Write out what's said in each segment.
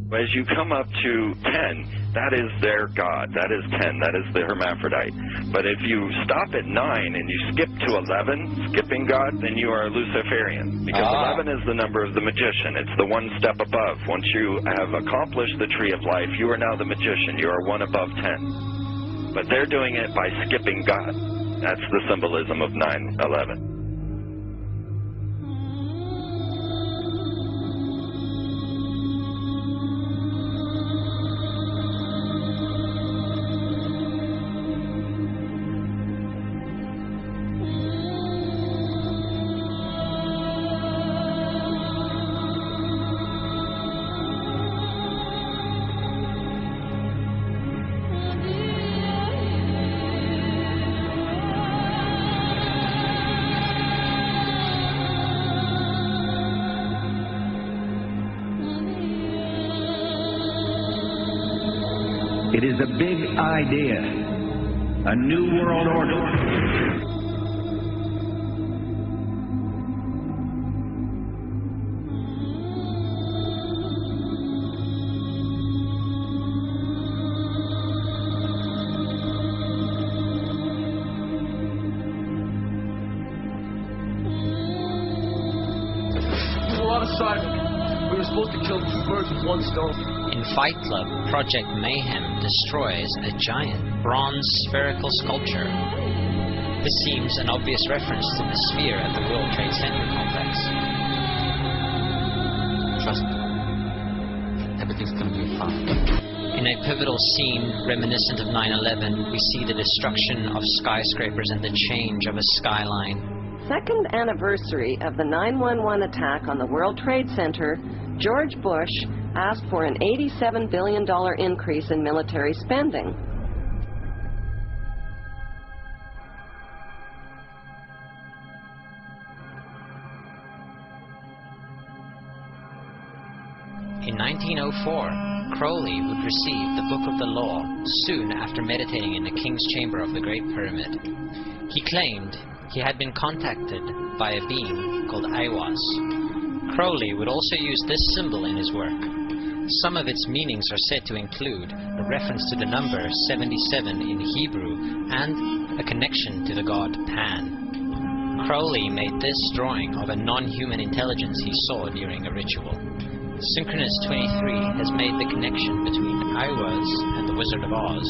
As you come up to 10, that is their god. That is 10. That is the hermaphrodite. But if you stop at 9 and you skip to 11, skipping god, then you are Luciferian. Because 11 is the number of the magician. It's the one step above. Once you have accomplished the tree of life, you are now the magician. You are one above 10. But they're doing it by skipping god. That's the symbolism of 9/11. It is a big idea, a new world order. There's a lot of cyber. We were supposed to kill 2 birds with 1 stone. In Fight Club, Project Mayhem destroys a giant bronze spherical sculpture. This seems an obvious reference to the sphere at the World Trade Center complex. Trust me. Everything's gonna be fine. In a pivotal scene reminiscent of 9/11, we see the destruction of skyscrapers and the change of a skyline. Second anniversary of the 9/11 attack on the World Trade Center, George Bush asked for an $87 billion increase in military spending. In 1904, Crowley would receive the Book of the Law soon after meditating in the King's Chamber of the Great Pyramid. He claimed he had been contacted by a being called Aiwas. Crowley would also use this symbol in his work. Some of its meanings are said to include a reference to the number 77 in Hebrew and a connection to the god Pan. Crowley made this drawing of a non-human intelligence he saw during a ritual. Synchronous 23 has made the connection between Aiwas and the Wizard of Oz,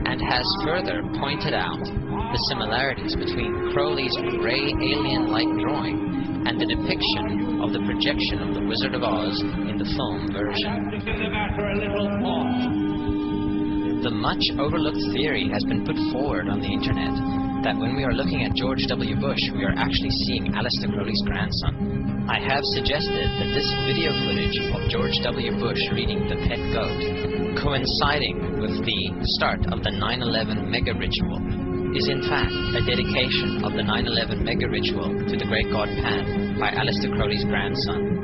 and has further pointed out the similarities between Crowley's gray alien-like drawing and the depiction of the projection of the Wizard of Oz in the film version. The much overlooked theory has been put forward on the internet that when we are looking at George W. Bush, we are actually seeing Aleister Crowley's grandson. I have suggested that this video footage of George W. Bush reading The Pet Goat, coinciding with the start of the 9/11 mega ritual, is in fact a dedication of the 9/11 mega ritual to the great god Pan by Aleister Crowley's grandson.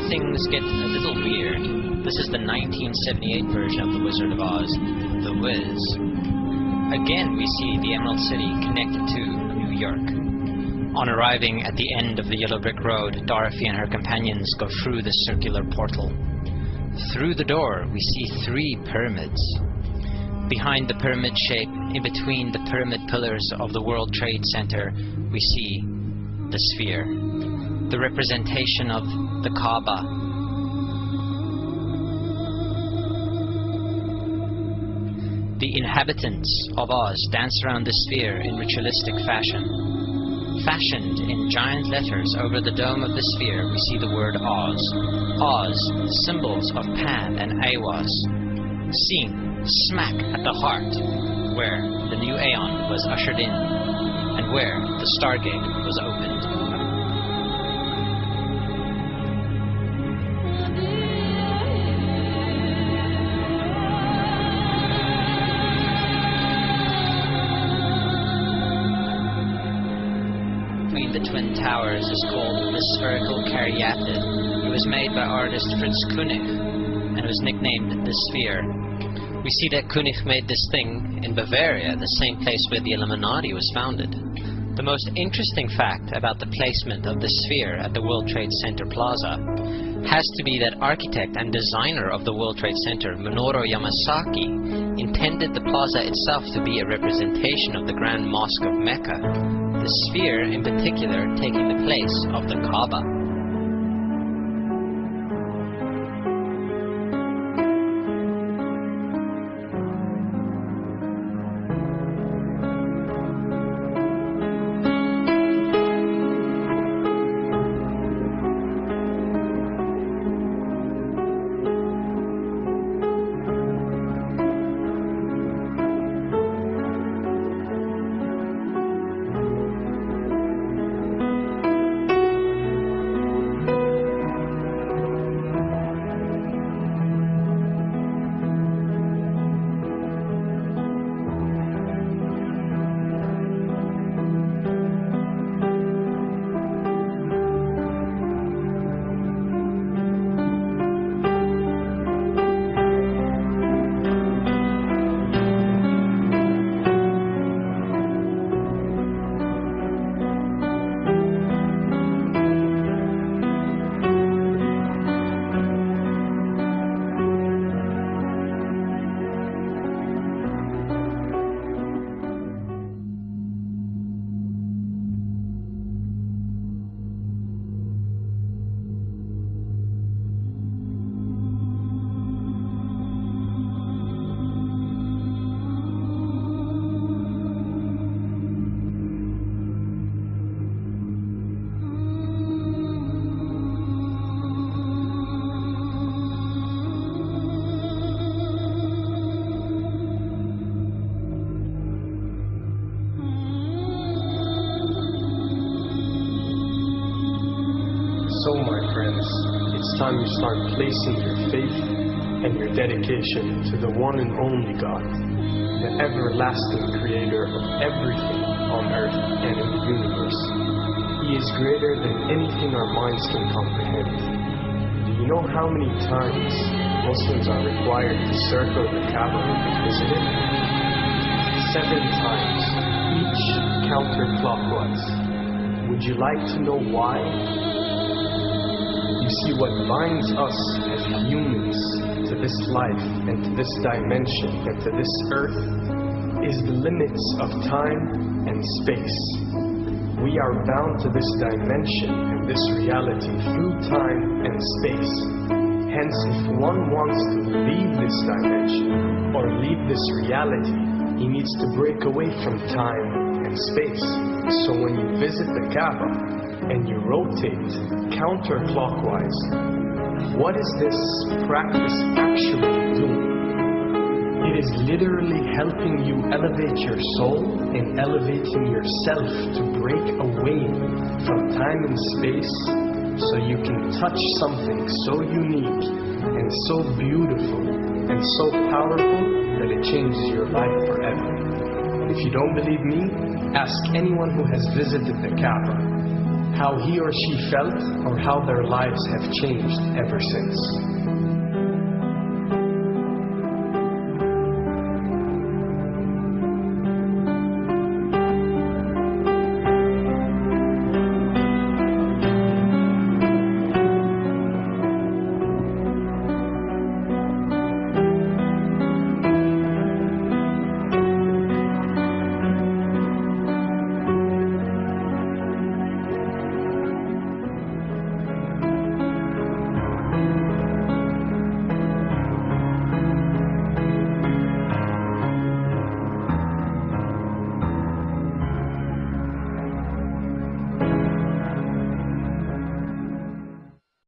Things get a little weird. This is the 1978 version of The Wizard of Oz, The Wiz. Again, we see the Emerald City connected to New York. On arriving at the end of the Yellow Brick Road, Dorothy and her companions go through the circular portal. Through the door, we see 3 pyramids. Behind the pyramid shape, in between the pyramid pillars of the World Trade Center, we see the sphere. The representation of the Kabah. The inhabitants of Oz dance around the sphere in ritualistic fashion. Fashioned in giant letters over the dome of the sphere, we see the word Oz. Oz, symbols of Pan and Aiwas, seen smack at the heart where the new Aeon was ushered in, and and where the Stargate was opened. Between the Twin Towers is called the Spherical Caryatid. It was made by artist Fritz Koenig and was nicknamed the Sphere. We see that Koenig made this thing in Bavaria, the same place where the Illuminati was founded. The most interesting fact about the placement of the Sphere at the World Trade Center Plaza has to be that architect and designer of the World Trade Center, Minoru Yamasaki, intended the plaza itself to be a representation of the Grand Mosque of Mecca, the Sphere in particular taking the place of the Kabah. So, my friends, it's time you start placing your faith and your dedication to the one and only God, the everlasting creator of everything on earth and in the universe. He is greater than anything our minds can comprehend. Do you know how many times Muslims are required to circle the Kabah and visit it? 7 times, each counterclockwise. Would you like to know why? You see, what binds us as humans to this life and to this dimension and to this earth is the limits of time and space. We are bound to this dimension and this reality through time and space. Hence, if one wants to leave this dimension or leave this reality, he needs to break away from time and space. So when you visit the Kabah and you rotate counterclockwise, what is this practice actually doing? It is literally helping you elevate your soul and elevating yourself to break away from time and space so you can touch something so unique and so beautiful and so powerful that it changes your life forever. And if you don't believe me, ask anyone who has visited the Kabah how he or she felt or how their lives have changed ever since.